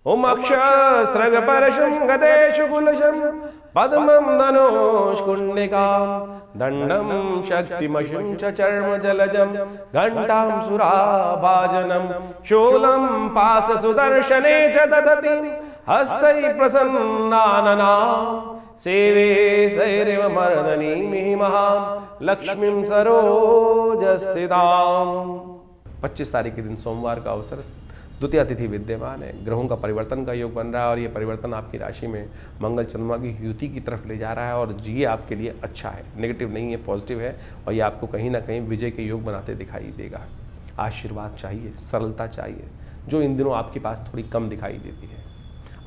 ओम अक्षस्रग परशुम गदेशु कुलशम पद्मं धनुष्कुण्डिकां दण्डं शक्तिमशुं च चर्म जलजं घण्टां सुराभाजनं शूलं पाशसुदर्शने च दधति हस्तैः प्रसन्नाननां सेवे सैरिव मर्दनीमिहि महां लक्ष्मीं सरोजस्थितां। 25 तारीख के दिन सोमवार का अवसर, द्वितीय तिथि विद्यमान है, ग्रहों का परिवर्तन का योग बन रहा है और ये परिवर्तन आपकी राशि में मंगल चंद्रमा की युति की तरफ ले जा रहा है और ये आपके लिए अच्छा है, नेगेटिव नहीं है, पॉजिटिव है और ये आपको कहीं ना कहीं विजय के योग बनाते दिखाई देगा। आशीर्वाद चाहिए, सरलता चाहिए, जो इन दिनों आपके पास थोड़ी कम दिखाई देती है।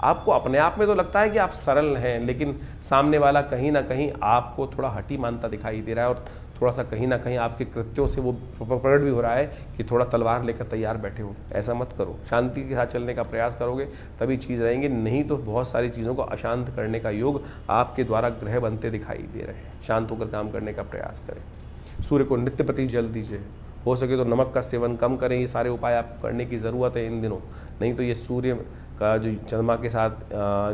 आपको अपने आप में तो लगता है कि आप सरल हैं, लेकिन सामने वाला कहीं ना कहीं आपको थोड़ा हठी मानता दिखाई दे रहा है और थोड़ा सा कहीं ना कहीं आपके कृत्यों से वो प्रकट भी हो रहा है कि थोड़ा तलवार लेकर तैयार बैठे हो। ऐसा मत करो, शांति के साथ चलने का प्रयास करोगे तभी चीज़ रहेंगी, नहीं तो बहुत सारी चीज़ों को अशांत करने का योग आपके द्वारा ग्रह बनते दिखाई दे रहे हैं। शांत होकर काम करने का प्रयास करें। सूर्य को नित्य प्रति जल दीजिए, हो सके तो नमक का सेवन कम करें। ये सारे उपाय आपको करने की ज़रूरत है इन दिनों, नहीं तो ये सूर्य का जो चंद्रमा के साथ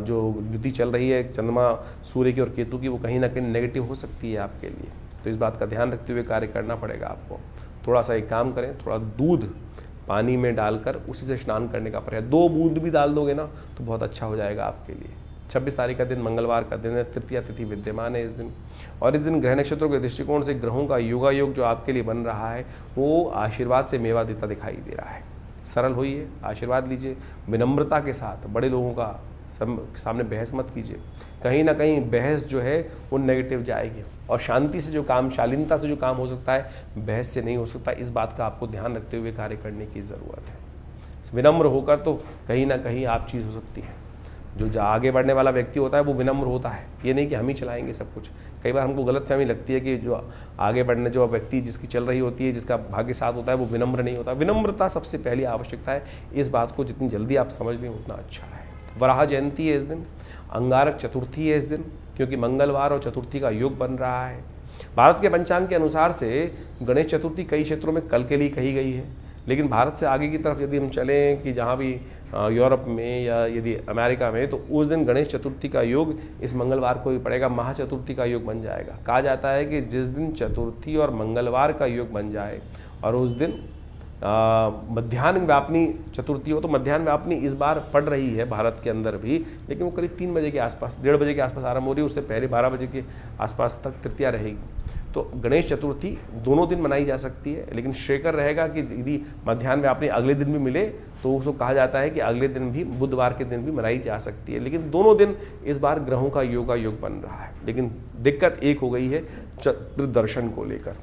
जो युति चल रही है, चंद्रमा सूर्य की और केतु की, वो कहीं ना कहीं नेगेटिव हो सकती है आपके लिए। तो इस बात का ध्यान रखते हुए कार्य करना पड़ेगा आपको। थोड़ा सा एक काम करें, थोड़ा दूध पानी में डालकर उसी से स्नान करने का प्रयास, 2 बूंद भी डाल दोगे ना तो बहुत अच्छा हो जाएगा आपके लिए। 26 तारीख का दिन मंगलवार का दिन है, तृतीय तिथि विद्यमान है इस दिन और इस दिन ग्रह नक्षत्रों के दृष्टिकोण से ग्रहों का योगायोग जो आपके लिए बन रहा है वो आशीर्वाद से मेवा देता दिखाई दे रहा है। सरल होइए, आशीर्वाद लीजिए, विनम्रता के साथ। बड़े लोगों का सामने बहस मत कीजिए, कहीं ना कहीं बहस जो है वो नेगेटिव जाएगी और शांति से जो काम, शालीनता से जो काम हो सकता है, बहस से नहीं हो सकता। इस बात का आपको ध्यान रखते हुए कार्य करने की ज़रूरत है। विनम्र होकर तो कहीं ना कहीं आप चीज़ हो सकती है। जो आगे बढ़ने वाला व्यक्ति होता है वो विनम्र होता है, ये नहीं कि हम ही चलाएंगे सब कुछ। कई बार हमको गलतफहमी लगती है कि जो आगे बढ़ने जो व्यक्ति जिसकी चल रही होती है, जिसका भाग्य साथ होता है, वो विनम्र नहीं होता। विनम्रता सबसे पहली आवश्यकता है। इस बात को जितनी जल्दी आप समझ लें उतना अच्छा है। वराह जयंती है इस दिन, अंगारक चतुर्थी है इस दिन, क्योंकि मंगलवार और चतुर्थी का योग बन रहा है। भारत के पंचांग के अनुसार से गणेश चतुर्थी कई क्षेत्रों में कल के लिए कही गई है, लेकिन भारत से आगे की तरफ यदि हम चलें कि जहाँ भी यूरोप में या यदि अमेरिका में, तो उस दिन गणेश चतुर्थी का योग इस मंगलवार को भी पड़ेगा, महाचतुर्थी का योग बन जाएगा। कहा जाता है कि जिस दिन चतुर्थी और मंगलवार का योग बन जाए और उस दिन मध्याह्न व्यापनी चतुर्थी हो, तो मध्याह्न व्यापनी इस बार पड़ रही है भारत के अंदर भी, लेकिन वो करीब 3 बजे के आसपास, 1:30 बजे के आसपास आरंभ हो रही है, उससे पहले 12 बजे के आसपास तक तृतीया रहेगी। तो गणेश चतुर्थी दोनों दिन मनाई जा सकती है, लेकिन श्रेयकर रहेगा कि यदि मध्याह्न व्यापनी अगले दिन भी मिले तो उसको कहा जाता है कि अगले दिन भी, बुधवार के दिन भी मनाई जा सकती है। लेकिन दोनों दिन इस बार ग्रहों का योगा योग बन रहा है, लेकिन दिक्कत एक हो गई है चंद्र दर्शन को लेकर।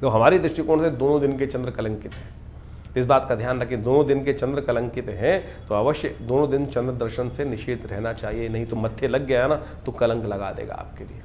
तो हमारे दृष्टिकोण से दोनों दिन के चंद्र कलंकित हैं। इस बात का ध्यान रखें, दोनों दिन के चंद्र कलंकित हैं तो अवश्य दोनों दिन चंद्र दर्शन से निषेध रहना चाहिए, नहीं तो मत्थे लग गया ना तो कलंक लगा देगा आपके लिए।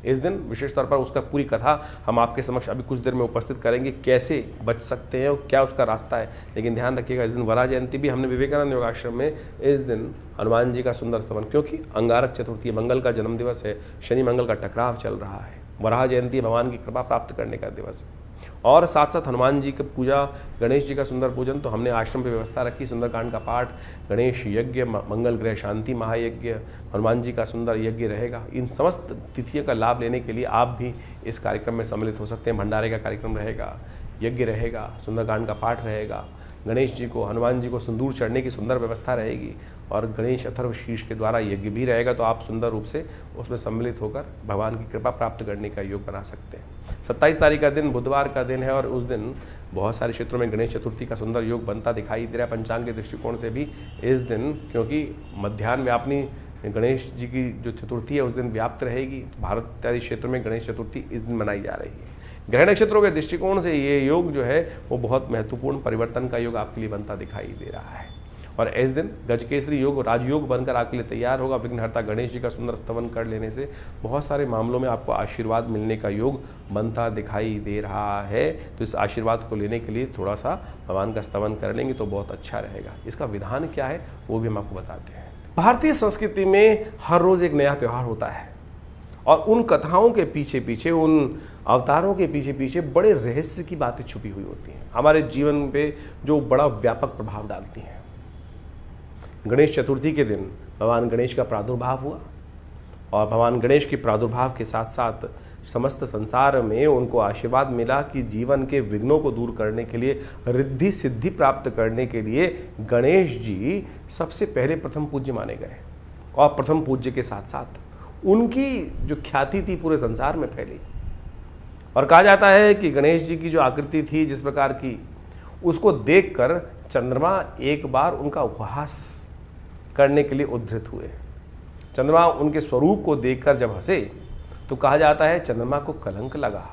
इस दिन विशेष तौर पर उसका पूरी कथा हम आपके समक्ष अभी कुछ देर में उपस्थित करेंगे, कैसे बच सकते हैं और क्या उसका रास्ता है। लेकिन ध्यान रखिएगा, इस दिन वराह जयंती भी हमने विवेकानंद योगाश्रम में इस दिन हनुमान जी का सुंदर स्तवन, क्योंकि अंगारक चतुर्थी मंगल का जन्म दिवस है, शनि मंगल का टकराव चल रहा है। वराह जयंती भगवान की कृपा प्राप्त करने का दिवस है और साथ साथ हनुमान जी की पूजा, गणेश जी का सुंदर पूजन। तो हमने आश्रम पे व्यवस्था रखी, सुंदरकांड का पाठ, गणेश यज्ञ, मंगल ग्रह शांति महायज्ञ, हनुमान जी का सुंदर यज्ञ रहेगा। इन समस्त तिथियों का लाभ लेने के लिए आप भी इस कार्यक्रम में सम्मिलित हो सकते हैं। भंडारे का कार्यक्रम रहेगा, यज्ञ रहेगा, सुंदरकांड का पाठ रहेगा, गणेश जी को, हनुमान जी को सिंदूर चढ़ने की सुंदर व्यवस्था रहेगी और गणेश अथर्व शीर्ष के द्वारा यज्ञ भी रहेगा। तो आप सुंदर रूप से उसमें सम्मिलित होकर भगवान की कृपा प्राप्त करने का योग बना सकते हैं। 27 तारीख का दिन बुधवार का दिन है और उस दिन बहुत सारे क्षेत्रों में गणेश चतुर्थी का सुंदर योग बनता दिखाई दे रहा है पंचांग के दृष्टिकोण से भी इस दिन, क्योंकि मध्याह्न व्यापनी गणेश जी की जो चतुर्थी है उस दिन व्याप्त रहेगी। भारत इत्यादि क्षेत्र में गणेश चतुर्थी इस दिन मनाई जा रही है। ग्रह नक्षत्रों के दृष्टिकोण से ये योग जो है वो बहुत महत्वपूर्ण परिवर्तन का योग आपके लिए बनता दिखाई दे रहा है और इस दिन गजकेसरी योग राजयोग बनकर आपके लिए तैयार होगा। विघ्नहर्ता गणेश जी का सुंदर स्तवन कर लेने से बहुत सारे मामलों में आपको आशीर्वाद मिलने का योग बनता दिखाई दे रहा है। तो इस आशीर्वाद को लेने के लिए थोड़ा सा भगवान का स्तवन कर लेंगे तो बहुत अच्छा रहेगा। इसका विधान क्या है वो भी हम आपको बताते हैं। भारतीय संस्कृति में हर रोज़ एक नया त्यौहार होता है और उन कथाओं के पीछे पीछे, उन अवतारों के पीछे पीछे बड़े रहस्य की बातें छुपी हुई होती हैं, हमारे जीवन पे जो बड़ा व्यापक प्रभाव डालती हैं। गणेश चतुर्थी के दिन भगवान गणेश का प्रादुर्भाव हुआ और भगवान गणेश के प्रादुर्भाव के साथ साथ समस्त संसार में उनको आशीर्वाद मिला कि जीवन के विघ्नों को दूर करने के लिए, रिद्धि सिद्धि प्राप्त करने के लिए गणेश जी सबसे पहले प्रथम पूज्य माने गए। और प्रथम पूज्य के साथ साथ उनकी जो ख्याति थी पूरे संसार में फैली। और कहा जाता है कि गणेश जी की जो आकृति थी जिस प्रकार की, उसको देखकर चंद्रमा एक बार उनका उपहास करने के लिए उद्धृत हुए। चंद्रमा उनके स्वरूप को देखकर जब हंसे तो कहा जाता है चंद्रमा को कलंक लगा।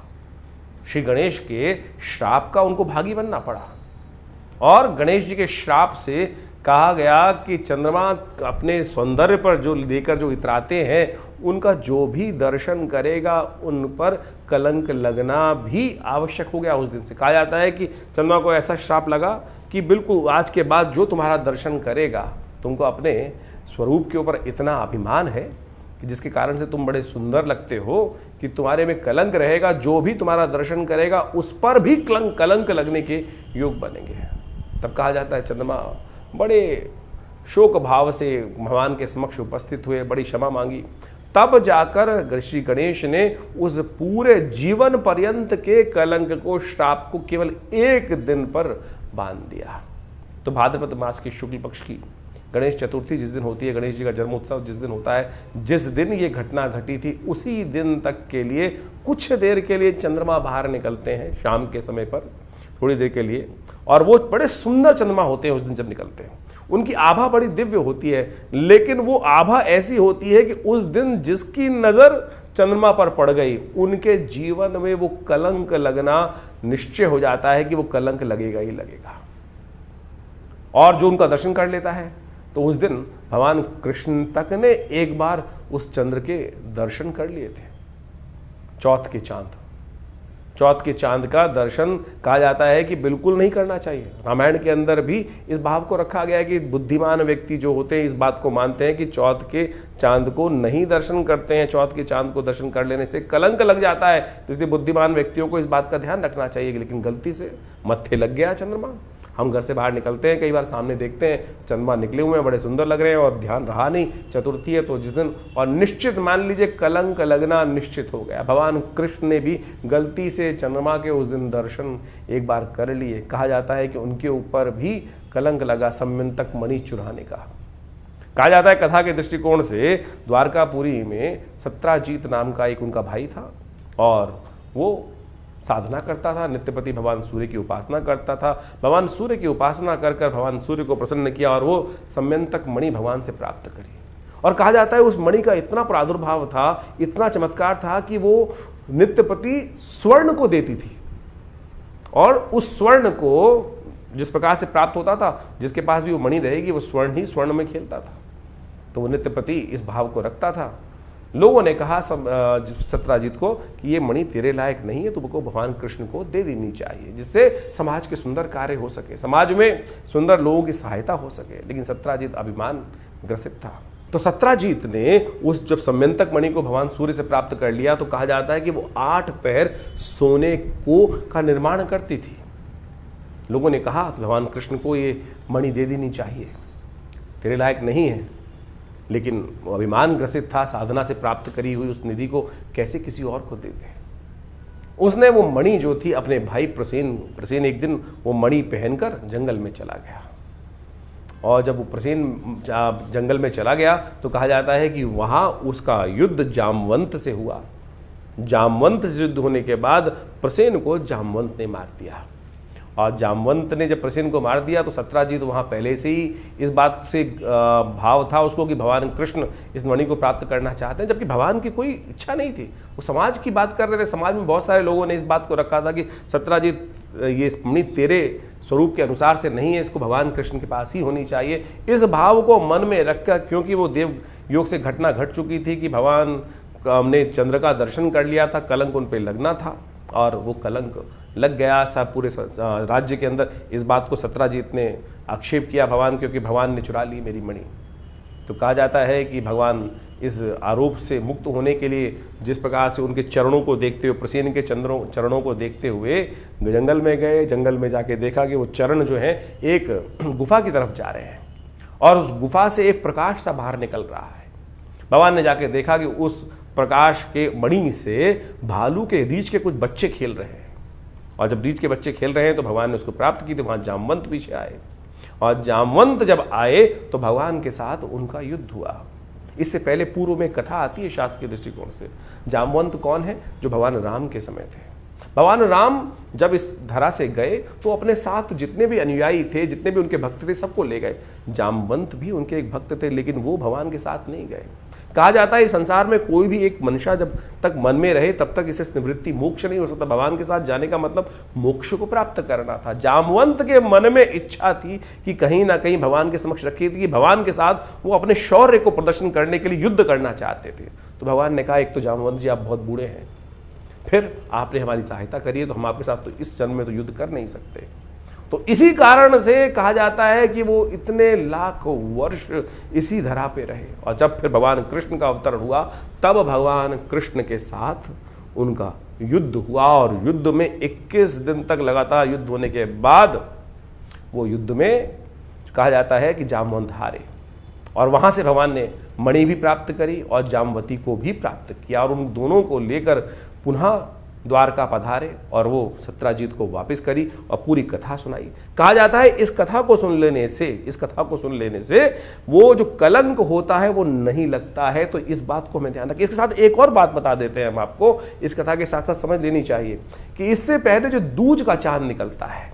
श्री गणेश के श्राप का उनको भागी बनना पड़ा और गणेश जी के श्राप से कहा गया कि चंद्रमा अपने सौंदर्य पर जो लेकर जो इतराते हैं, उनका जो भी दर्शन करेगा उन पर कलंक लगना भी आवश्यक हो गया। उस दिन से कहा जाता है कि चंद्रमा को ऐसा श्राप लगा कि बिल्कुल आज के बाद जो तुम्हारा दर्शन करेगा, तुमको अपने स्वरूप के ऊपर इतना अभिमान है कि जिसके कारण से तुम बड़े सुंदर लगते हो कि तुम्हारे में कलंक रहेगा, जो भी तुम्हारा दर्शन करेगा उस पर भी कलंक लगने के योग बनेंगे। तब कहा जाता है चंद्रमा बड़े शोक भाव से भगवान के समक्ष उपस्थित हुए, बड़ी क्षमा मांगी। तब जाकर श्री गणेश ने उस पूरे जीवन पर्यंत के कलंक को, श्राप को केवल एक दिन पर बांध दिया। तो भाद्रपद मास के शुक्ल पक्ष की गणेश चतुर्थी जिस दिन होती है, गणेश जी का जन्मोत्सव जिस दिन होता है, जिस दिन ये घटना घटी थी उसी दिन तक के लिए कुछ देर के लिए चंद्रमा बाहर निकलते हैं शाम के समय पर, थोड़ी देर के लिए, और वो बड़े सुंदर चंद्रमा होते हैं उस दिन जब निकलते हैं। उनकी आभा बड़ी दिव्य होती है, लेकिन वो आभा ऐसी होती है कि उस दिन जिसकी नजर चंद्रमा पर पड़ गई, उनके जीवन में वो कलंक लगना निश्चय हो जाता है कि वो कलंक लगेगा ही लगेगा। और जो उनका दर्शन कर लेता है तो उस दिन भगवान कृष्ण तक ने एक बार उस चंद्र के दर्शन कर लिए थे। चौथ के चांद का दर्शन कहा जाता है कि बिल्कुल नहीं करना चाहिए। रामायण के अंदर भी इस भाव को रखा गया है कि बुद्धिमान व्यक्ति जो होते हैं इस बात को मानते हैं कि चौथ के चांद को नहीं दर्शन करते हैं, चौथ के चांद को दर्शन कर लेने से कलंक लग जाता है। तो इसलिए बुद्धिमान व्यक्तियों को इस बात का ध्यान रखना चाहिए। लेकिन गलती से मत्थे लग गया चंद्रमा। हम घर से बाहर निकलते हैं, कई बार सामने देखते हैं चंद्रमा निकले हुए हैं, बड़े सुंदर लग रहे हैं और ध्यान रहा नहीं, चतुर्थी है तो जिस दिन, और निश्चित मान लीजिए कलंक लगना निश्चित हो गया। भगवान कृष्ण ने भी गलती से चंद्रमा के उस दिन दर्शन एक बार कर लिए। कहा जाता है कि उनके ऊपर भी कलंक लगा सम्यंतक मणि चुराने का। कहा जाता है कथा के दृष्टिकोण से द्वारकापुरी में सत्राजीत नाम का एक उनका भाई था और वो साधना करता था, नित्यपति भगवान सूर्य की उपासना करता था। भगवान सूर्य की उपासना कर कर भगवान सूर्य को प्रसन्न किया और वो सम्यंतक मणि भगवान से प्राप्त करी। और कहा जाता है उस मणि का इतना प्रादुर्भाव था, इतना चमत्कार था कि वो नित्यपति स्वर्ण को देती थी और उस स्वर्ण को जिस प्रकार से प्राप्त होता था, जिसके पास भी वो मणि रहेगी वो स्वर्ण ही स्वर्ण में खेलता था। तो वो नित्यपति इस भाव को रखता था। लोगों ने कहा सत्राजीत को कि ये मणि तेरे लायक नहीं है, तुमको भगवान कृष्ण को दे देनी चाहिए, जिससे समाज के सुंदर कार्य हो सके, समाज में सुंदर लोगों की सहायता हो सके। लेकिन सत्राजीत अभिमान ग्रसित था। तो सत्राजीत ने उस जब सम्यंतक मणि को भगवान सूर्य से प्राप्त कर लिया तो कहा जाता है कि वो 8 पैर सोने को का निर्माण करती थी। लोगों ने कहा भगवान कृष्ण को ये मणि दे देनी चाहिए, तेरे लायक नहीं है। लेकिन वो अभिमान ग्रसित था, साधना से प्राप्त करी हुई उस निधि को कैसे किसी और को दे दे। उसने वो मणि जो थी अपने भाई प्रसेन एक दिन वो मणि पहनकर जंगल में चला गया। और जब वो प्रसेन जंगल में चला गया तो कहा जाता है कि वहाँ उसका युद्ध जामवंत से हुआ। जामवंत से युद्ध होने के बाद प्रसेन को जामवंत ने मार दिया। और जामवंत ने जब प्रसेन को मार दिया तो सत्राजीत वहाँ पहले से ही इस बात से भाव था उसको कि भगवान कृष्ण इस मणि को प्राप्त करना चाहते हैं, जबकि भगवान की कोई इच्छा नहीं थी। वो समाज की बात कर रहे थे। समाज में बहुत सारे लोगों ने इस बात को रखा था कि सत्राजीत ये मणि तेरे स्वरूप के अनुसार से नहीं है, इसको भगवान कृष्ण के पास ही होनी चाहिए। इस भाव को मन में रखकर, क्योंकि वो देव योग से घटना घट चुकी थी कि भगवान हमने चंद्र का दर्शन कर लिया था, कलंक उन पर लगना था और वो कलंक लग गया। सब पूरे राज्य के अंदर इस बात को सत्राजीत ने आक्षेप किया भगवान, क्योंकि भगवान ने चुरा ली मेरी मणि। तो कहा जाता है कि भगवान इस आरोप से मुक्त होने के लिए जिस प्रकार से उनके चरणों को देखते हुए, प्रसेन के चरणों को देखते हुए जंगल में गए। जंगल में जाके देखा कि वो चरण जो है एक गुफा की तरफ जा रहे हैं और उस गुफा से एक प्रकाश सा बाहर निकल रहा है। भगवान ने जाके देखा कि उस प्रकाश के मणि से भालू के रीछ के कुछ बच्चे खेल रहे हैं, और जब रीछ के बच्चे खेल रहे हैं तो भगवान ने उसको प्राप्त की। तो वहां जामवंत पीछे आए, और जामवंत जब आए तो भगवान के साथ उनका युद्ध हुआ। इससे पहले पूर्व में कथा आती है शास्त्र के दृष्टिकोण से। जामवंत कौन है? जो भगवान राम के समय थे। भगवान राम जब इस धरा से गए तो अपने साथ जितने भी अनुयायी थे, जितने भी उनके भक्त थे, सबको ले गए। जामवंत भी उनके एक भक्त थे, लेकिन वो भगवान के साथ नहीं गए। कहा जाता है इस संसार में कोई भी एक मनुष्य जब तक मन में रहे तब तक इसे निवृत्ति मोक्ष नहीं हो सकता। भगवान के साथ जाने का मतलब मोक्ष को प्राप्त करना था। जामवंत के मन में इच्छा थी कि कहीं ना कहीं भगवान के समक्ष रखी थी कि भगवान के साथ वो अपने शौर्य को प्रदर्शन करने के लिए युद्ध करना चाहते थे। तो भगवान ने कहा, एक तो जामवंत जी आप बहुत बूढ़े हैं, फिर आपने हमारी सहायता करी है, तो हम आपके साथ तो इस जन्म में तो युद्ध कर नहीं सकते। तो इसी कारण से कहा जाता है कि वो इतने लाख वर्ष इसी धरा पे रहे। और जब फिर भगवान कृष्ण का अवतरण हुआ तब भगवान कृष्ण के साथ उनका युद्ध हुआ, और युद्ध में 21 दिन तक लगातार युद्ध होने के बाद वो युद्ध में कहा जाता है कि जामवंत हारे, और वहां से भगवान ने मणि भी प्राप्त करी और जामवती को भी प्राप्त किया, और उन दोनों को लेकर पुनः द्वारका पधारे और वो सत्यजीत को वापस करी और पूरी कथा सुनाई। कहा जाता है इस कथा को सुन लेने से वो जो कलंक होता है वो नहीं लगता है। तो इस बात को मैं ध्यान रखें। इसके साथ एक और बात बता देते हैं हम आपको, इस कथा के साथ साथ समझ लेनी चाहिए कि इससे पहले जो दूज का चांद निकलता है,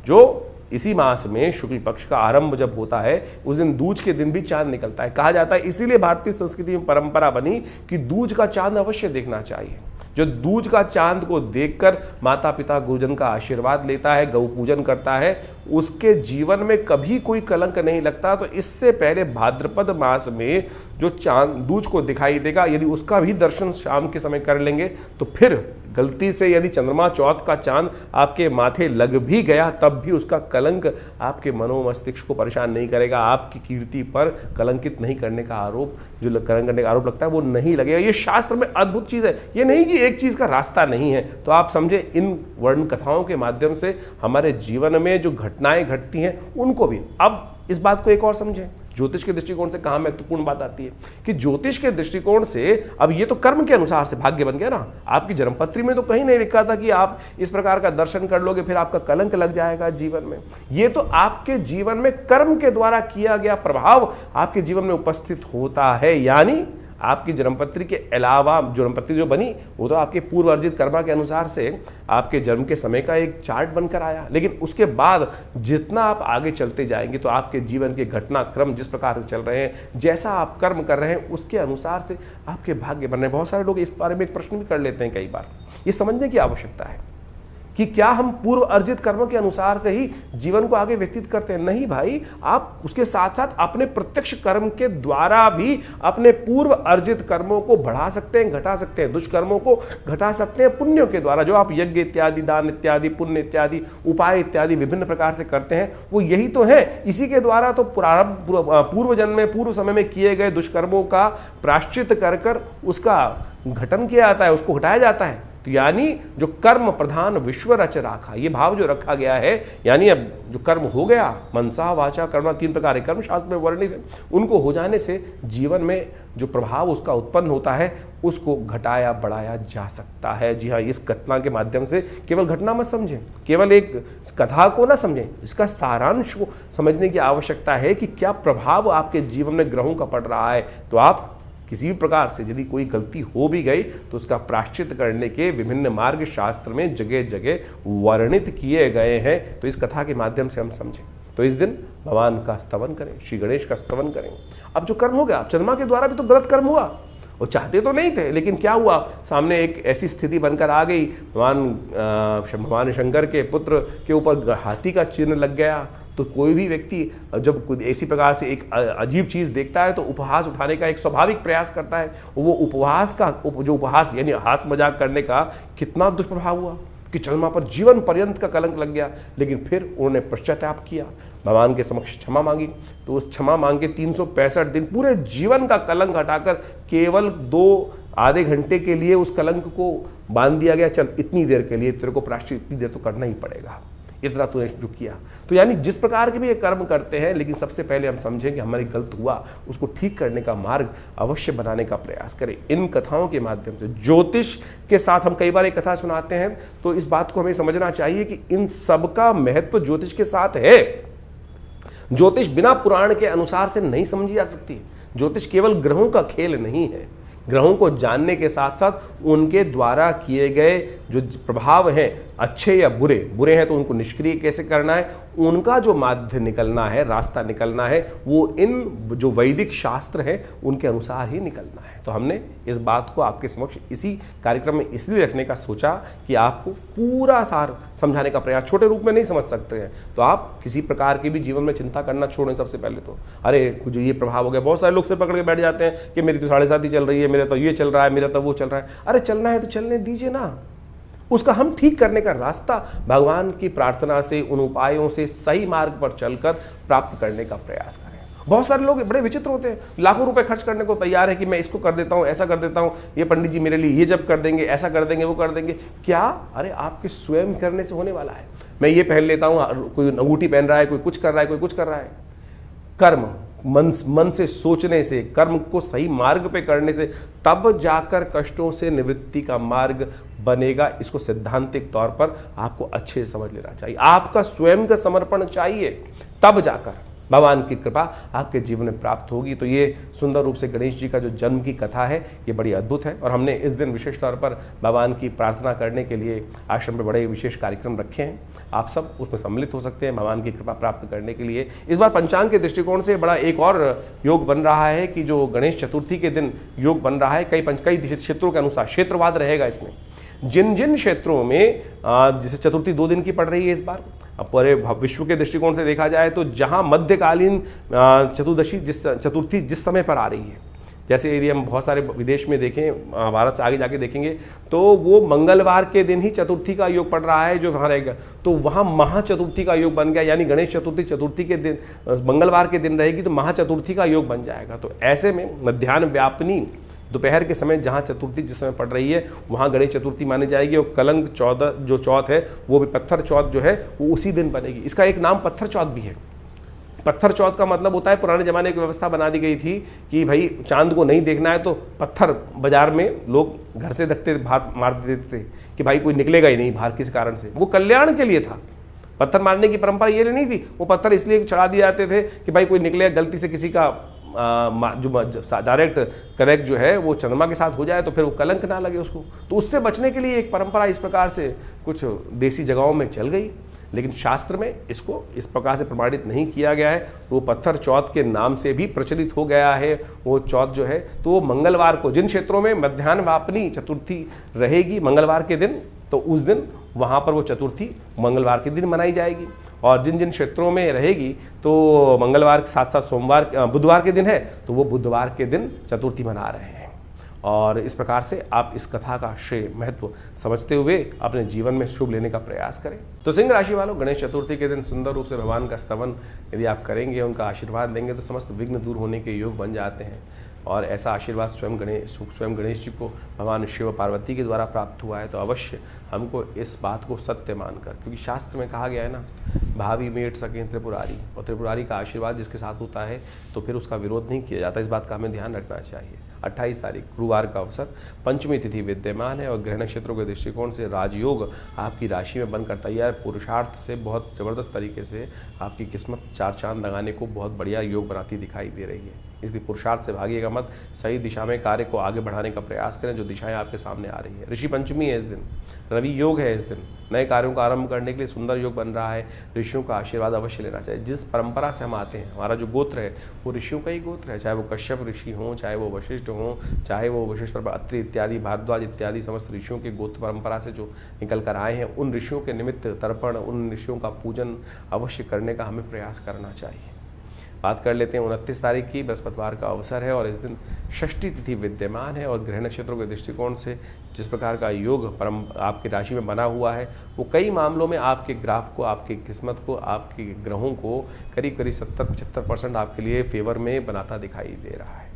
जो इसी मास में शुक्ल पक्ष का आरंभ जब होता है उस दिन दूज के दिन भी चांद निकलता है। कहा जाता है इसीलिए भारतीय संस्कृति में परंपरा बनी कि दूज का चांद अवश्य देखना चाहिए। जो दूज का चांद को देखकर माता पिता गुरुजन का आशीर्वाद लेता है, गौ पूजन करता है, उसके जीवन में कभी कोई कलंक नहीं लगता। तो इससे पहले भाद्रपद मास में जो चांद दूज को दिखाई देगा, यदि उसका भी दर्शन शाम के समय कर लेंगे तो फिर गलती से यदि चंद्रमा चौथ का चांद आपके माथे लग भी गया तब भी उसका कलंक आपके मनोमस्तिष्क को परेशान नहीं करेगा। आपकी कीर्ति पर कलंकित नहीं करने का आरोप, जो कलंक करने का आरोप लगता है वो नहीं लगेगा। ये शास्त्र में अद्भुत चीज है। ये नहीं कि एक चीज का रास्ता नहीं है। तो आप समझे, इन वर्ण कथाओं के माध्यम से हमारे जीवन में जो घटनाएं घटती हैं उनको भी। अब इस बात को एक और समझें, ज्योतिष के दृष्टिकोण से कहाँ महत्वपूर्ण बात आती है कि ज्योतिष के दृष्टिकोण से अब ये तो कर्म के अनुसार से भाग्य बन गया ना। आपकी जन्मपत्री में तो कहीं नहीं लिखा था कि आप इस प्रकार का दर्शन कर लोगे फिर आपका कलंक लग जाएगा जीवन में। ये तो आपके जीवन में कर्म के द्वारा किया गया प्रभाव आपके जीवन में उपस्थित होता है। यानी आपकी जन्मपत्री के अलावा जन्मपत्री जो बनी वो तो आपके पूर्व अर्जित कर्मा के अनुसार से आपके जन्म के समय का एक चार्ट बनकर आया, लेकिन उसके बाद जितना आप आगे चलते जाएंगे तो आपके जीवन के घटनाक्रम जिस प्रकार से चल रहे हैं, जैसा आप कर्म कर रहे हैं उसके अनुसार से आपके भाग्य बन रहे हैं। बहुत सारे लोग इस बारे में एक प्रश्न भी कर लेते हैं कई बार। ये समझने की आवश्यकता है कि क्या हम पूर्व अर्जित कर्मों के अनुसार से ही जीवन को आगे व्यतीत करते हैं? नहीं भाई, आप उसके साथ साथ अपने प्रत्यक्ष कर्म के द्वारा भी अपने पूर्व अर्जित कर्मों को बढ़ा सकते हैं, घटा सकते हैं। दुष्कर्मों को घटा सकते हैं पुण्यों के द्वारा। जो आप यज्ञ इत्यादि, दान इत्यादि, पुण्य इत्यादि, उपाय इत्यादि विभिन्न प्रकार से करते हैं वो यही तो है। इसी के द्वारा तो पूर्व जन्म में, पूर्व समय में किए गए दुष्कर्मों का प्रायश्चित कर कर उसका घटन किया जाता है, उसको हटाया जाता है। तो यानी जो कर्म प्रधान विश्व रच राखा, ये भाव जो रखा गया है, यानी अब जो कर्म हो गया, मनसा वाचा कर्म, 3 प्रकार के कर्म शास्त्र में वर्णित है, उनको हो जाने से जीवन में जो प्रभाव उसका उत्पन्न होता है उसको घटाया बढ़ाया जा सकता है। जी हाँ, इस घटना के माध्यम से केवल घटना मत समझें, केवल एक कथा को ना समझें, इसका सारांश को समझने की आवश्यकता है कि क्या प्रभाव आपके जीवन में ग्रहों का पड़ रहा है। तो आप किसी भी प्रकार से यदि कोई गलती हो भी गई तो उसका प्रायश्चित करने के विभिन्न मार्ग शास्त्र में जगह जगह वर्णित किए गए हैं। तो इस कथा के माध्यम से हम समझें। तो इस दिन भगवान का स्तवन करें, श्री गणेश का स्तवन करें। अब जो कर्म हो गया, अब चंद्रमा के द्वारा भी तो गलत कर्म हुआ, वो चाहते तो नहीं थे, लेकिन क्या हुआ, सामने एक ऐसी स्थिति बनकर आ गई, भगवान शंकर के पुत्र के ऊपर हाथी का चिन्ह लग गया। तो कोई भी व्यक्ति जब कुछ ऐसी प्रकार से एक अजीब चीज़ देखता है तो उपहास उठाने का एक स्वाभाविक प्रयास करता है। वो उपहास का जो उपहास यानी हास मजाक करने का कितना दुष्प्रभाव हुआ कि चंद्रमा पर जीवन पर्यंत का कलंक लग गया। लेकिन फिर उन्होंने पश्चाताप किया, भगवान के समक्ष क्षमा मांगी। तो उस क्षमा मांग के 365 दिन पूरे जीवन का कलंक हटाकर केवल 2 आधे घंटे के लिए उस कलंक को बांध दिया गया। चल इतनी देर के लिए तेरे को प्रायश्चित इतनी देर तो करना ही पड़ेगा। इतना तूने जो किया। तो यानी जिस प्रकार के भी ये कर्म करते हैं, लेकिन सबसे पहले हम समझें कि हमारी गलत हुआ, उसको ठीक करने का मार्ग अवश्य बनाने का प्रयास करें। इन कथाओं के माध्यम से ज्योतिष के साथ हम कई बार एक कथा सुनाते हैं, तो इस बात को हमें समझना चाहिए कि इन सब का महत्व ज्योतिष के साथ है। ज्योतिष बिना पुराण के अनुसार से नहीं समझी जा सकती। ज्योतिष केवल ग्रहों का खेल नहीं है। ग्रहों को जानने के साथ साथ उनके द्वारा किए गए जो प्रभाव हैं, अच्छे या बुरे, बुरे हैं तो उनको निष्क्रिय कैसे करना है, उनका जो माध्य निकलना है, रास्ता निकलना है, वो इन जो वैदिक शास्त्र है उनके अनुसार ही निकलना है। तो हमने इस बात को आपके समक्ष इसी कार्यक्रम में इसलिए रखने का सोचा कि आपको पूरा सार समझाने का प्रयास, छोटे रूप में नहीं समझ सकते हैं तो आप किसी प्रकार की भी जीवन में चिंता करना छोड़ें। सबसे पहले तो अरे कुछ ये प्रभाव हो गया, बहुत सारे लोग सिर पकड़ के बैठ जाते हैं कि मेरी तो 7.5 चल रही है, मेरा तो ये चल रहा है, मेरा तो वो चल रहा है। अरे चलना है तो चलने दीजिए ना, उसका हम ठीक करने का रास्ता भगवान की प्रार्थना से, उन उपायों से सही मार्ग पर चलकर प्राप्त करने का प्रयास करें। बहुत सारे लोग बड़े विचित्र होते हैं, लाखों रुपए खर्च करने को तैयार है कि मैं इसको कर देता हूं, ऐसा कर देता हूं, ये पंडित जी मेरे लिए ये जब कर देंगे, ऐसा कर देंगे, वो कर देंगे। क्या? अरे आपके स्वयं करने से होने वाला है। मैं ये पहन लेता हूं, कोई अंगूठी पहन रहा है, कोई कुछ कर रहा है, कोई कुछ कर रहा है। कर्म मन से सोचने से, कर्म को सही मार्ग पे करने से तब जाकर कष्टों से निवृत्ति का मार्ग बनेगा। इसको सैद्धांतिक तौर पर आपको अच्छे से समझ लेना चाहिए। आपका स्वयं का समर्पण चाहिए, तब जाकर भगवान की कृपा आपके जीवन में प्राप्त होगी। तो ये सुंदर रूप से गणेश जी का जो जन्म की कथा है ये बड़ी अद्भुत है, और हमने इस दिन विशेष तौर पर भगवान की प्रार्थना करने के लिए आश्रम में बड़े विशेष कार्यक्रम रखे हैं। आप सब उसमें सम्मिलित हो सकते हैं भगवान की कृपा प्राप्त करने के लिए। इस बार पंचांग के दृष्टिकोण से बड़ा एक और योग बन रहा है कि जो गणेश चतुर्थी के दिन योग बन रहा है, कई क्षेत्रों के अनुसार क्षेत्रवाद रहेगा इसमें। जिन जिन क्षेत्रों में जैसे चतुर्थी 2 दिन की पड़ रही है इस बार, पूरे विश्व के दृष्टिकोण से देखा जाए तो जहां मध्यकालीन चतुर्थी जिस समय पर आ रही है, जैसे यदि हम बहुत सारे विदेश में देखें, भारत से आगे जाके देखेंगे तो वो मंगलवार के दिन ही चतुर्थी का योग पड़ रहा है जो वहाँ रहेगा, तो वहाँ महाचतुर्थी का योग बन गया। यानी गणेश चतुर्थी के दिन मंगलवार के दिन रहेगी तो महाचतुर्थी का योग बन जाएगा। तो ऐसे में मध्याह्न व्यापनी दोपहर के समय जहाँ चतुर्थी जिस समय पड़ रही है वहाँ गणेश चतुर्थी मानी जाएगी। और कलंक 14 जो चौथ है वो भी पत्थर चौथ जो है वो उसी दिन बनेगी। इसका एक नाम पत्थर चौथ भी है। पत्थर चौथ का मतलब होता है, पुराने जमाने की व्यवस्था बना दी गई थी कि भाई चांद को नहीं देखना है तो पत्थर बाजार में लोग घर से रखते बाहर मार देते थे कि भाई कोई निकलेगा ही नहीं बाहर किसी कारण से। वो कल्याण के लिए था। पत्थर मारने की परंपरा ये नहीं थी, वो पत्थर इसलिए चढ़ा दिए जाते थे कि भाई कोई निकले, गलती से किसी का जो डायरेक्ट कनेक्ट जो है वो चंद्रमा के साथ हो जाए तो फिर वो कलंक ना लगे उसको। तो उससे बचने के लिए एक परंपरा इस प्रकार से कुछ देसी जगहों में चल गई, लेकिन शास्त्र में इसको इस प्रकार से प्रमाणित नहीं किया गया है। तो वो पत्थर चौथ के नाम से भी प्रचलित हो गया है वो चौथ जो है। तो वो मंगलवार को, जिन क्षेत्रों में मध्याह्न वापनी चतुर्थी रहेगी मंगलवार के दिन, तो उस दिन वहाँ पर वो चतुर्थी मंगलवार के दिन मनाई जाएगी। और जिन जिन क्षेत्रों में रहेगी तो मंगलवार के साथ साथ बुधवार के दिन है तो वो बुधवार के दिन चतुर्थी मना रहे हैं। और इस प्रकार से आप इस कथा का श्रेय महत्व समझते हुए अपने जीवन में शुभ लेने का प्रयास करें। तो सिंह राशि वालों, गणेश चतुर्थी के दिन सुंदर रूप से भगवान का स्तवन यदि आप करेंगे, उनका आशीर्वाद लेंगे तो समस्त विघ्न दूर होने के योग बन जाते हैं। और ऐसा आशीर्वाद स्वयं गणेश जी को भगवान शिव पार्वती के द्वारा प्राप्त हुआ है। तो अवश्य हमको इस बात को सत्य मानकर, क्योंकि शास्त्र में कहा गया है ना, भावी मेट सकें त्रिपुरारी, और त्रिपुरारी का आशीर्वाद जिसके साथ होता है तो फिर उसका विरोध नहीं किया जाता। इस बात का हमें ध्यान रखना चाहिए। 28 तारीख गुरुवार का अवसर, पंचमी तिथि विद्यमान है और ग्रहण क्षेत्रों के दृष्टिकोण से राजयोग आपकी राशि में बनकर तैयार। पुरुषार्थ से बहुत ज़बरदस्त तरीके से आपकी किस्मत 4 चांद लगाने को बहुत बढ़िया योग बनाती दिखाई दे रही है। इसलिए पुरुषार्थ से भागिएगा मत, सही दिशा में कार्य को आगे बढ़ाने का प्रयास करें जो दिशाएं आपके सामने आ रही है। ऋषि पंचमी है इस दिन, रवि योग है इस दिन, नए कार्यों का आरंभ करने के लिए सुंदर योग बन रहा है। ऋषियों का आशीर्वाद अवश्य लेना चाहिए। जिस परंपरा से हम आते हैं, हमारा जो गोत्र है वो ऋषियों का ही गोत्र है, चाहे वो कश्यप ऋषि हों, चाहे वो वशिष्ठ हों, चाहे वो वशिष्ठ अत्रि इत्यादि, भारद्वाज इत्यादि समस्त ऋषियों के गोत्र परंपरा से जो निकल कर आए हैं, उन ऋषियों के निमित्त तर्पण, उन ऋषियों का पूजन अवश्य करने का हमें प्रयास करना चाहिए। बात कर लेते हैं 29 तारीख की, बृहस्पतिवार का अवसर है और इस दिन षष्ठी तिथि विद्यमान है। और ग्रहण क्षेत्रों के दृष्टिकोण से जिस प्रकार का योग आपकी राशि में बना हुआ है वो कई मामलों में आपके ग्राफ को, आपकी किस्मत को, आपके ग्रहों को करीब 70-75% आपके लिए फेवर में बनाता दिखाई दे रहा है।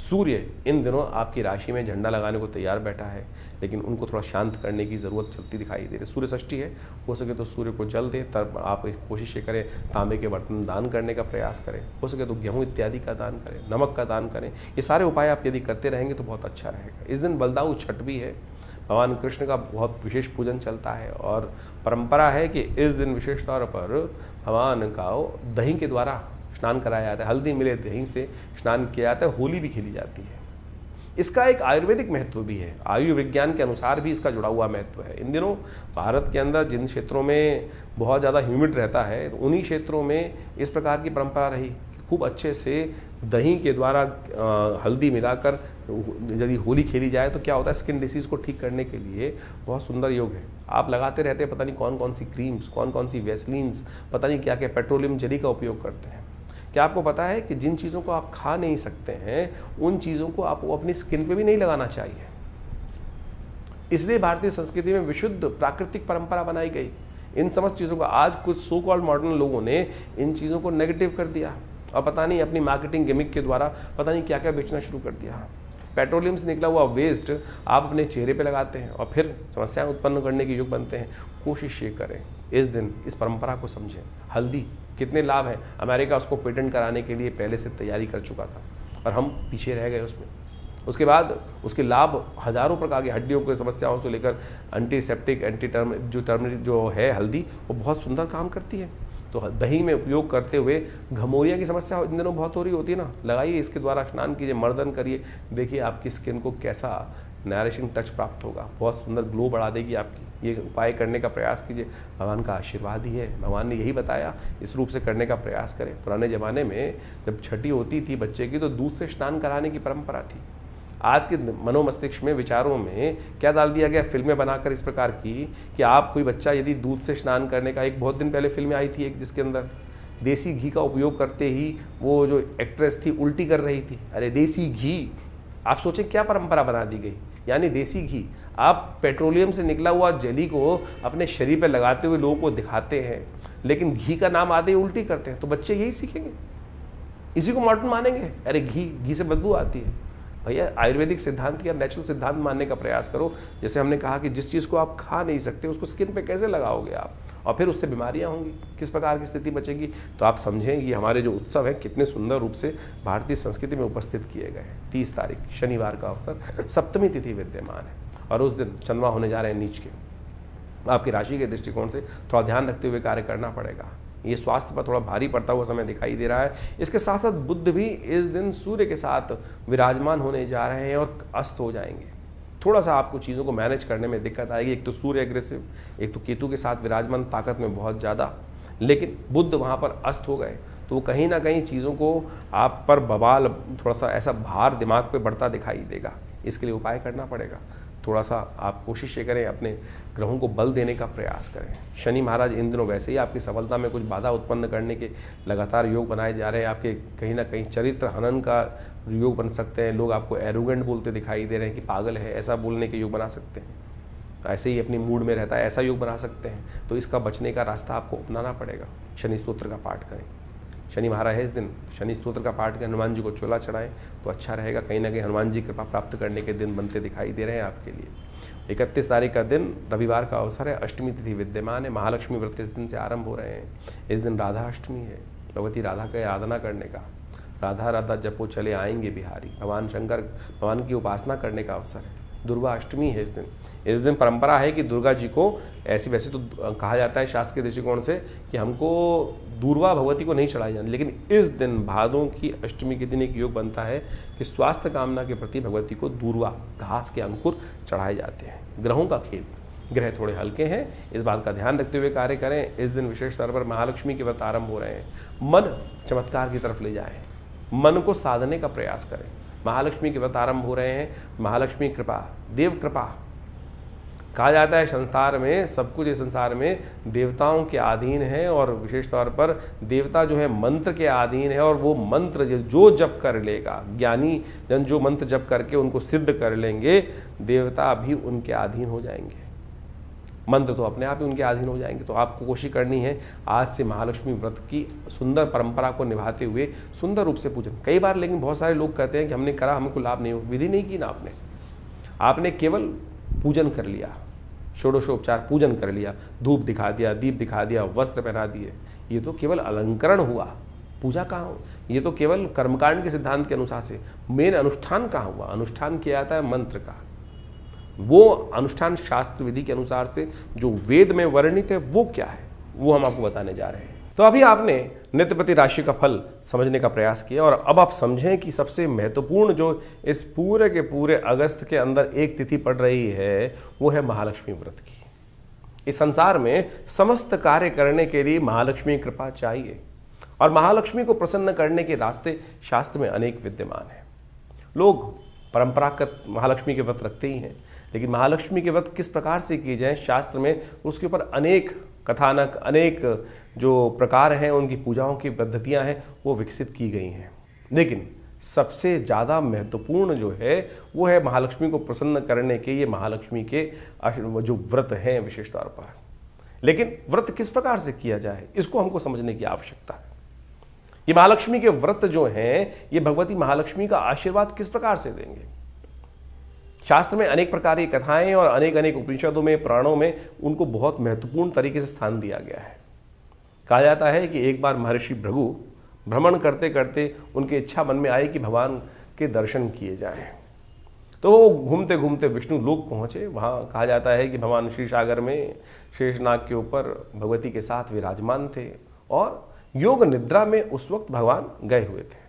सूर्य इन दिनों आपकी राशि में झंडा लगाने को तैयार बैठा है, लेकिन उनको थोड़ा शांत करने की ज़रूरत चलती दिखाई दे रही है। सूर्य षष्ठी है, हो सके तो सूर्य को जल दें, तब आप कोशिश करें तांबे के बर्तन दान करने का प्रयास करें, हो सके तो गेहूँ इत्यादि का दान करें, नमक का दान करें। ये सारे उपाय आप यदि करते रहेंगे तो बहुत अच्छा रहेगा। इस दिन बलदाऊ छठ भी है, भगवान कृष्ण का बहुत विशेष पूजन चलता है और परंपरा है कि इस दिन विशेष तौर पर भगवान का दही के द्वारा स्नान कराया जाता है, हल्दी मिले दही से स्नान किया जाता है, होली भी खेली जाती है। इसका एक आयुर्वेदिक महत्व भी है, आयु विज्ञान के अनुसार भी इसका जुड़ा हुआ महत्व है। इन दिनों भारत के अंदर जिन क्षेत्रों में बहुत ज़्यादा ह्यूमिड रहता है, तो उन्हीं क्षेत्रों में इस प्रकार की परंपरा रही कि खूब अच्छे से दही के द्वारा हल्दी मिलाकर यदि होली खेली जाए तो क्या होता है, स्किन डिसीज़ को ठीक करने के लिए बहुत सुंदर योग है। आप लगाते रहते हैं पता नहीं कौन कौन सी क्रीम्स, कौन कौन सी वैसलीन्स, पता नहीं क्या क्या पेट्रोलियम जेली का उपयोग करते हैं। क्या आपको पता है कि जिन चीज़ों को आप खा नहीं सकते हैं उन चीज़ों को आपको अपनी स्किन पे भी नहीं लगाना चाहिए। इसलिए भारतीय संस्कृति में विशुद्ध प्राकृतिक परंपरा बनाई गई। इन समस्त चीज़ों को आज कुछ सो कॉल्ड मॉडर्न लोगों ने इन चीज़ों को नेगेटिव कर दिया और पता नहीं अपनी मार्केटिंग गिमिक के द्वारा पता नहीं क्या क्या बेचना शुरू कर दिया। पेट्रोलियम से निकला हुआ वेस्ट आप अपने चेहरे पे लगाते हैं और फिर समस्याएं उत्पन्न करने के योग बनते हैं। कोशिश ये करें इस दिन इस परंपरा को समझें। हल्दी कितने लाभ हैं, अमेरिका उसको पेटेंट कराने के लिए पहले से तैयारी कर चुका था और हम पीछे रह गए उसमें। उसके बाद उसके लाभ हजारों प्रकार की हड्डियों की समस्याओं से लेकर एंटीसेप्टिक टर्मरिक जो है हल्दी, वो बहुत सुंदर काम करती है। तो दही में उपयोग करते हुए घमौरिया की समस्या इन दिनों बहुत हो रही होती है ना, लगाइए इसके द्वारा स्नान कीजिए, मर्दन करिए, देखिए आपकी स्किन को कैसा नरिशिंग टच प्राप्त होगा, बहुत सुंदर ग्लो बढ़ा देगी आपकी। ये उपाय करने का प्रयास कीजिए, भगवान का आशीर्वाद ही है, भगवान ने यही बताया, इस रूप से करने का प्रयास करें। पुराने ज़माने में जब छठी होती थी बच्चे की तो दूध से स्नान कराने की परंपरा थी। आज के मनोमस्तिष्क में विचारों में क्या डाल दिया गया, फिल्में बनाकर इस प्रकार की कि आप कोई बच्चा यदि दूध से स्नान करने का, एक बहुत दिन पहले फिल्में आई थी एक जिसके अंदर देसी घी का उपयोग करते ही वो जो एक्ट्रेस थी उल्टी कर रही थी। अरे देसी घी, आप सोचें क्या परंपरा बना दी गई। यानी देसी घी, आप पेट्रोलियम से निकला हुआ जेली को अपने शरीर पर लगाते हुए लोगों को दिखाते हैं, लेकिन घी का नाम आते ही उल्टी करते हैं। तो बच्चे यही सीखेंगे, इसी को मॉडर्न मानेंगे। अरे घी से बदबू आती है। भैया आयुर्वेदिक सिद्धांत या नेचुरल सिद्धांत मानने का प्रयास करो। जैसे हमने कहा कि जिस चीज़ को आप खा नहीं सकते उसको स्किन पे कैसे लगाओगे आप, और फिर उससे बीमारियां होंगी, किस प्रकार की स्थिति बचेगी। तो आप समझें कि हमारे जो उत्सव हैं कितने सुंदर रूप से भारतीय संस्कृति में उपस्थित किए गए हैं। 30 तारीख शनिवार का अवसर, सप्तमी तिथि विद्यमान है और उस दिन चंद्रमा होने जा रहे हैं नीच के। आपकी राशि के दृष्टिकोण से थोड़ा ध्यान रखते हुए कार्य करना पड़ेगा। ये स्वास्थ्य पर थोड़ा भारी पड़ता हुआ समय दिखाई दे रहा है। इसके साथ साथ बुध भी इस दिन सूर्य के साथ विराजमान होने जा रहे हैं और अस्त हो जाएंगे। थोड़ा सा आपको चीज़ों को मैनेज करने में दिक्कत आएगी। एक तो सूर्य एग्रेसिव, एक तो केतु के साथ विराजमान, ताकत में बहुत ज़्यादा, लेकिन बुध वहाँ पर अस्त हो गए तो कहीं ना कहीं चीज़ों को आप पर बवाल, थोड़ा सा ऐसा भार दिमाग पे बढ़ता दिखाई देगा। इसके लिए उपाय करना पड़ेगा। थोड़ा सा आप कोशिश ये करें, अपने ग्रहों को बल देने का प्रयास करें। शनि महाराज इन दिनों वैसे ही आपकी सफलता में कुछ बाधा उत्पन्न करने के लगातार योग बनाए जा रहे हैं। आपके कहीं ना कहीं चरित्र हनन का योग बन सकते हैं। लोग आपको एरोगेंट बोलते दिखाई दे रहे हैं कि पागल है, ऐसा बोलने के योग बना सकते हैं। ऐसे ही अपनी मूड में रहता है, ऐसा योग बना सकते हैं। तो इसका बचने का रास्ता आपको अपनाना पड़ेगा। शनि स्तोत्र का पाठ करें। शनि महाराज है इस दिन, शनि स्तोत्र का पाठ करें, हनुमान जी को चोला चढ़ाएं तो अच्छा रहेगा। कहीं ना कहीं हनुमान जी कृपा प्राप्त करने के दिन बनते दिखाई दे रहे हैं आपके लिए। 31 तारीख का दिन रविवार का अवसर है, अष्टमी तिथि विद्यमान है। महालक्ष्मी व्रत इस दिन से आरंभ हो रहे हैं। इस दिन राधा अष्टमी है, भगवती राधा का आराधना करने का। राधा राधा जपो चले आएंगे बिहारी, भगवान शंकर, भगवान की उपासना करने का अवसर है। दुर्गा अष्टमी है इस दिन। इस दिन परंपरा है कि दुर्गा जी को ऐसी, वैसे तो कहा जाता है शास्त्र के दृष्टिकोण से कि हमको दूर्वा भगवती को नहीं चढ़ाई जानी, लेकिन इस दिन भादों की अष्टमी के दिन एक योग बनता है कि स्वास्थ्य कामना के प्रति भगवती को दूर्वा, घास के अंकुर चढ़ाए जाते हैं। ग्रहों का खेल, ग्रह थोड़े हल्के हैं, इस बात का ध्यान रखते हुए कार्य करें। इस दिन विशेष तौर पर महालक्ष्मी के व्रत आरंभ हो रहे हैं। मन चमत्कार की तरफ ले जाएं, मन को साधने का प्रयास करें। महालक्ष्मी के व्रत आरंभ हो रहे हैं। महालक्ष्मी कृपा, देव कृपा कहा जाता है। संसार में सब कुछ, इस संसार में देवताओं के अधीन है और विशेष तौर पर देवता जो है मंत्र के अधीन है, और वो मंत्र जो जप कर लेगा, ज्ञानी जन जो मंत्र जप करके उनको सिद्ध कर लेंगे, देवता भी उनके अधीन हो जाएंगे। मंत्र तो अपने आप ही उनके अधीन हो जाएंगे। तो आपको कोशिश करनी है आज से महालक्ष्मी व्रत की सुंदर परंपरा को निभाते हुए सुंदर रूप से पूजन। कई बार लेकिन बहुत सारे लोग कहते हैं कि हमने करा, हमको लाभ नहीं हो। विधि नहीं की ना आपने केवल पूजन कर लिया, षोडशोपचार पूजन कर लिया, धूप दिखा दिया, दीप दिखा दिया, वस्त्र पहना दिए, ये तो केवल अलंकरण हुआ। पूजा कहाँ हो? ये तो केवल कर्मकांड के सिद्धांत के अनुसार से। मेन अनुष्ठान कहाँ हुआ? अनुष्ठान किया जाता है मंत्र का। वो अनुष्ठान शास्त्र विधि के अनुसार से जो वेद में वर्णित है वो क्या है, वो हम आपको बताने जा रहे हैं। तो अभी आपने नित्यपति राशि का फल समझने का प्रयास किया और अब आप समझें कि सबसे महत्वपूर्ण जो इस पूरे के पूरे अगस्त के अंदर एक तिथि पड़ रही है वो है महालक्ष्मी व्रत की। इस संसार में समस्त कार्य करने के लिए महालक्ष्मी कृपा चाहिए और महालक्ष्मी को प्रसन्न करने के रास्ते शास्त्र में अनेक विद्यमान हैं। लोग परंपरागत महालक्ष्मी के व्रत रखते ही हैं, लेकिन महालक्ष्मी के व्रत किस प्रकार से किए जाएं शास्त्र में उसके ऊपर अनेक कथानक, अनेक जो प्रकार हैं, उनकी पूजाओं की पद्धतियां हैं वो विकसित की गई हैं। लेकिन सबसे ज़्यादा महत्वपूर्ण जो है वो है महालक्ष्मी को प्रसन्न करने के ये महालक्ष्मी के जो व्रत हैं विशेष तौर पर। लेकिन व्रत किस प्रकार से किया जाए इसको हमको समझने की आवश्यकता है। ये महालक्ष्मी के व्रत जो हैं ये भगवती महालक्ष्मी का आशीर्वाद किस प्रकार से देंगे। शास्त्र में अनेक प्रकार की कथाएं और अनेक उपनिषदों में, पुराणों में उनको बहुत महत्वपूर्ण तरीके से स्थान दिया गया है। कहा जाता है कि एक बार महर्षि भृगु भ्रमण करते करते उनकी इच्छा मन में आई कि भगवान के दर्शन किए जाएं। तो वो घूमते घूमते विष्णु लोक पहुँचे। वहाँ कहा जाता है कि भगवान श्री सागर में शेषनाग के ऊपर भगवती के साथ विराजमान थे और योग निद्रा में उस वक्त भगवान गए हुए थे,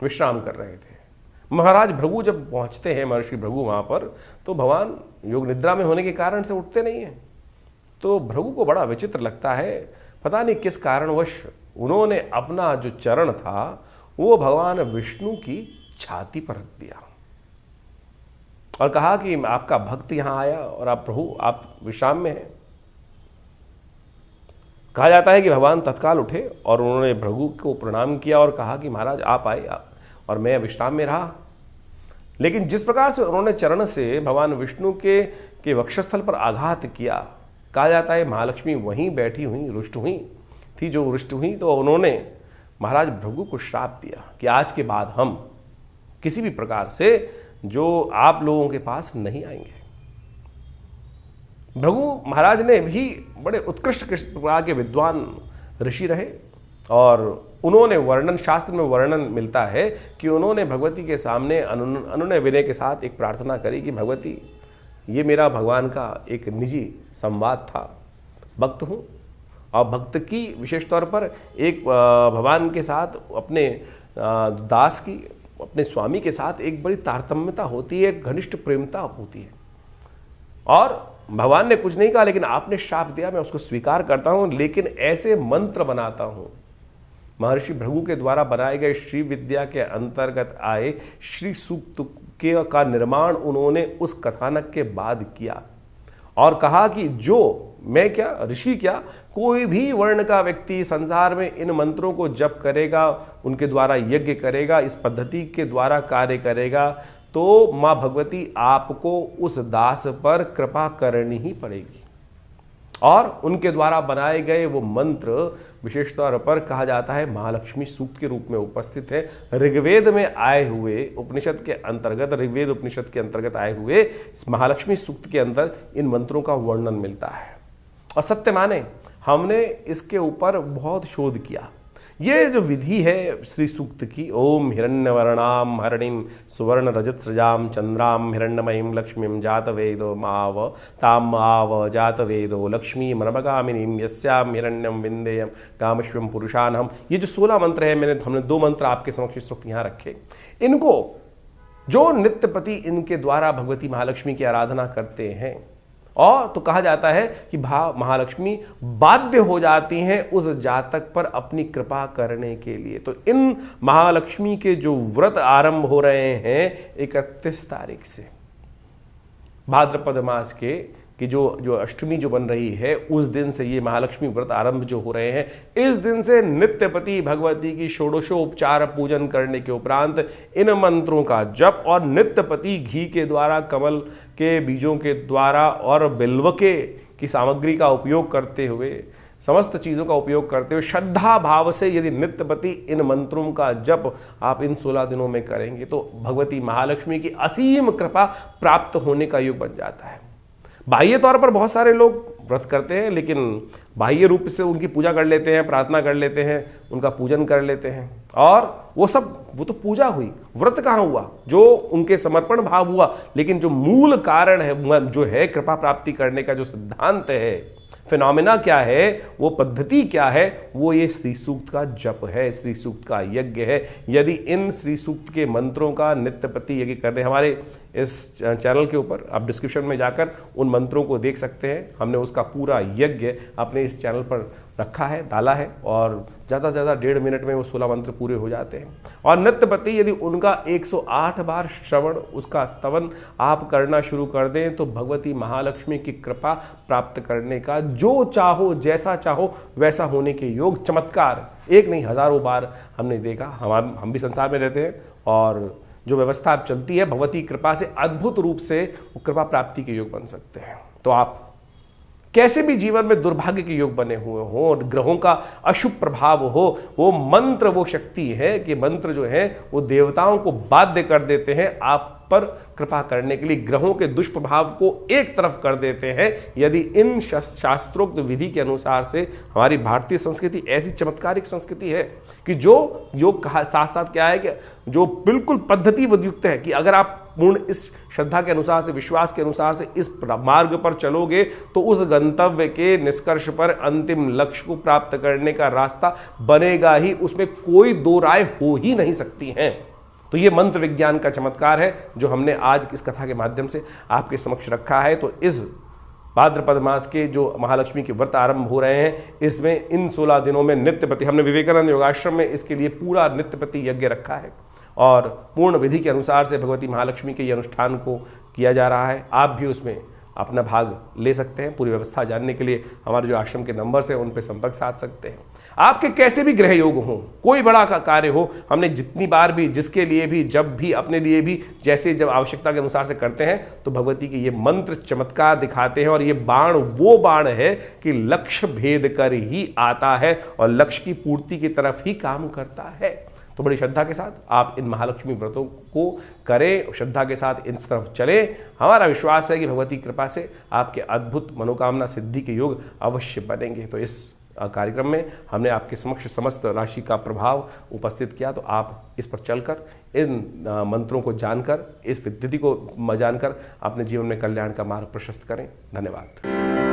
विश्राम कर रहे थे। महाराज भृगु जब पहुंचते हैं, महर्षि भृगु वहां पर, तो भगवान योग निद्रा में होने के कारण से उठते नहीं हैं। तो भृगु को बड़ा विचित्र लगता है, पता नहीं किस कारणवश उन्होंने अपना जो चरण था वो भगवान विष्णु की छाती पर रख दिया और कहा कि आपका भक्त यहां आया और आप प्रभु आप विश्राम में हैं। कहा जाता है कि भगवान तत्काल उठे और उन्होंने भृगु को प्रणाम किया और कहा कि महाराज आप आए और मैं विश्राम में रहा। लेकिन जिस प्रकार से उन्होंने चरण से भगवान विष्णु के वक्षस्थल पर आघात किया, कहा जाता है महालक्ष्मी वहीं बैठी हुई रुष्ट हुई थी। जो रुष्ट हुई तो उन्होंने महाराज भृगु को श्राप दिया कि आज के बाद हम किसी भी प्रकार से जो आप लोगों के पास नहीं आएंगे। भृगु महाराज ने भी बड़े उत्कृष्ट प्रकार के विद्वान ऋषि रहे और उन्होंने वर्णन, शास्त्र में वर्णन मिलता है कि उन्होंने भगवती के सामने अनुनय विनय के साथ एक प्रार्थना करी कि भगवती ये मेरा भगवान का एक निजी संवाद था, भक्त हूँ और भक्त की विशेष तौर पर एक भगवान के साथ अपने दास की, अपने स्वामी के साथ एक बड़ी तारतम्यता होती है, एक घनिष्ठ प्रेमता होती है। और भगवान ने कुछ नहीं कहा लेकिन आपने श्राप दिया, मैं उसको स्वीकार करता हूँ, लेकिन ऐसे मंत्र बनाता हूँ। महर्षि भृगु के द्वारा बनाए गए श्री विद्या के अंतर्गत आए श्री सूक्त का निर्माण उन्होंने उस कथानक के बाद किया और कहा कि जो मैं क्या, ऋषि क्या, कोई भी वर्ण का व्यक्ति संसार में इन मंत्रों को जप करेगा, उनके द्वारा यज्ञ करेगा, इस पद्धति के द्वारा कार्य करेगा, तो माँ भगवती आपको उस दास पर कृपा करनी ही पड़ेगी। और उनके द्वारा बनाए गए वो मंत्र विशेष तौर पर कहा जाता है महालक्ष्मी सूक्त के रूप में उपस्थित है। ऋग्वेद में आए हुए उपनिषद के अंतर्गत, ऋग्वेद उपनिषद के अंतर्गत आए हुए महालक्ष्मी सूक्त के अंदर इन मंत्रों का वर्णन मिलता है। और सत्य माने हमने इसके ऊपर बहुत शोध किया। ये जो विधि है श्री सूक्त की, ओम हिरण्यवर्णाम हरणिम सुवर्ण रजत सृजाम चंद्राम हिरण्यमयीं लक्ष्मीं जात वेदो माव ताम आव जात वेदो लक्ष्मी मनमगामिनीं यस्याम हिरण्यम विंदेयम कामश्वम पुरुषानहम। ये जो 16 मंत्र है, हमने 2 मंत्र आपके समक्ष इस वक्त यहाँ रखे। इनको जो नित्यपति इनके द्वारा भगवती महालक्ष्मी की आराधना करते हैं और तो कहा जाता है कि महालक्ष्मी बाध्य हो जाती हैं उस जातक पर अपनी कृपा करने के लिए। तो इन महालक्ष्मी के जो व्रत आरंभ हो रहे हैं 31 तारीख से, भाद्रपद मास कि जो अष्टमी जो बन रही है उस दिन से ये महालक्ष्मी व्रत आरंभ जो हो रहे हैं। इस दिन से नित्यपति भगवती की षोडशोपचार पूजन करने के उपरांत इन मंत्रों का जप और नित्यपति घी के द्वारा, कमल के बीजों के द्वारा और बिल्व के की सामग्री का उपयोग करते हुए, समस्त चीज़ों का उपयोग करते हुए श्रद्धा भाव से यदि नित्यपति इन मंत्रों का जप आप इन 16 दिनों में करेंगे तो भगवती महालक्ष्मी की असीम कृपा प्राप्त होने का योग बन जाता है। बाह्य तौर पर बहुत सारे लोग व्रत करते हैं, लेकिन बाह्य रूप से उनकी पूजा कर लेते हैं, प्रार्थना कर लेते हैं, उनका पूजन कर लेते हैं, और वो तो पूजा हुई, व्रत कहाँ हुआ, जो उनके समर्पण भाव हुआ। लेकिन जो मूल कारण है, जो है कृपा प्राप्ति करने का जो सिद्धांत है, फिनोमिना क्या है, वो पद्धति क्या है, वो ये श्री सूक्त का जप है, श्री सूक्त का यज्ञ है। यदि इन श्री सूक्त के मंत्रों का नित्यपति यज्ञ करते हैं, हमारे इस चैनल के ऊपर आप डिस्क्रिप्शन में जाकर उन मंत्रों को देख सकते हैं। हमने उसका पूरा यज्ञ अपने इस चैनल पर रखा है, डाला है, और ज़्यादा से ज़्यादा 1.5 मिनट में वो 16 मंत्र पूरे हो जाते हैं। और नित्यपति यदि उनका 108 बार श्रवण, उसका स्तवन आप करना शुरू कर दें तो भगवती महालक्ष्मी की कृपा प्राप्त करने का जो चाहो, जैसा चाहो वैसा होने के योग, चमत्कार एक नहीं हजारों बार हमने देखा। हम भी संसार में रहते हैं, और जो व्यवस्था अब चलती है भगवती कृपा से अद्भुत रूप से वो कृपा प्राप्ति के योग बन सकते हैं। तो आप कैसे भी जीवन में दुर्भाग्य के योग बने हुए हो और ग्रहों का अशुभ प्रभाव हो, वो मंत्र वो शक्ति है कि मंत्र जो है वो देवताओं को बाध्य कर देते हैं आप पर कृपा करने के लिए, ग्रहों के दुष्प्रभाव को एक तरफ कर देते हैं। यदि इन शास्त्रोक्त विधि के अनुसार से, हमारी भारतीय संस्कृति ऐसी चमत्कारिक संस्कृति है कि जो योग कहा साथ साथ क्या है कि जो बिल्कुल पद्धतिबद्ध युक्त है कि अगर आप पूर्ण इस श्रद्धा के अनुसार से, विश्वास के अनुसार से इस मार्ग पर चलोगे तो उस गंतव्य के निष्कर्ष पर, अंतिम लक्ष्य को प्राप्त करने का रास्ता बनेगा ही, उसमें कोई दो राय हो ही नहीं सकती हैं। तो ये मंत्र विज्ञान का चमत्कार है जो हमने आज इस कथा के माध्यम से आपके समक्ष रखा है। तो इस भाद्रपद मास के जो महालक्ष्मी के व्रत आरंभ हो रहे हैं, इसमें इन 16 दिनों में नित्यपति, हमने विवेकानंद योगाश्रम में इसके लिए पूरा नित्यपति यज्ञ रखा है और पूर्ण विधि के अनुसार से भगवती महालक्ष्मी के ये अनुष्ठान को किया जा रहा है। आप भी उसमें अपना भाग ले सकते हैं। पूरी व्यवस्था जानने के लिए हमारे जो आश्रम के नंबर्स हैं उन पर संपर्क साध सकते हैं। आपके कैसे भी ग्रह योग हो, कोई बड़ा का कार्य हो, हमने जितनी बार भी, जिसके लिए भी, जब भी, अपने लिए भी, जैसे जब आवश्यकता के अनुसार से करते हैं तो भगवती के ये मंत्र चमत्कार दिखाते हैं। और ये बाण वो बाण है कि लक्ष्य भेद कर ही आता है और लक्ष्य की पूर्ति की तरफ ही काम करता है। तो बड़ी श्रद्धा के साथ आप इन महालक्ष्मी व्रतों को करें, श्रद्धा के साथ इन तरफ चलें। हमारा विश्वास है कि भगवती कृपा से आपके अद्भुत मनोकामना सिद्धि के योग अवश्य बनेंगे। तो इस कार्यक्रम में हमने आपके समक्ष समस्त राशि का प्रभाव उपस्थित किया। तो आप इस पर चलकर, इन मंत्रों को जानकर, इस विधि को जानकर अपने जीवन में कल्याण का मार्ग प्रशस्त करें। धन्यवाद।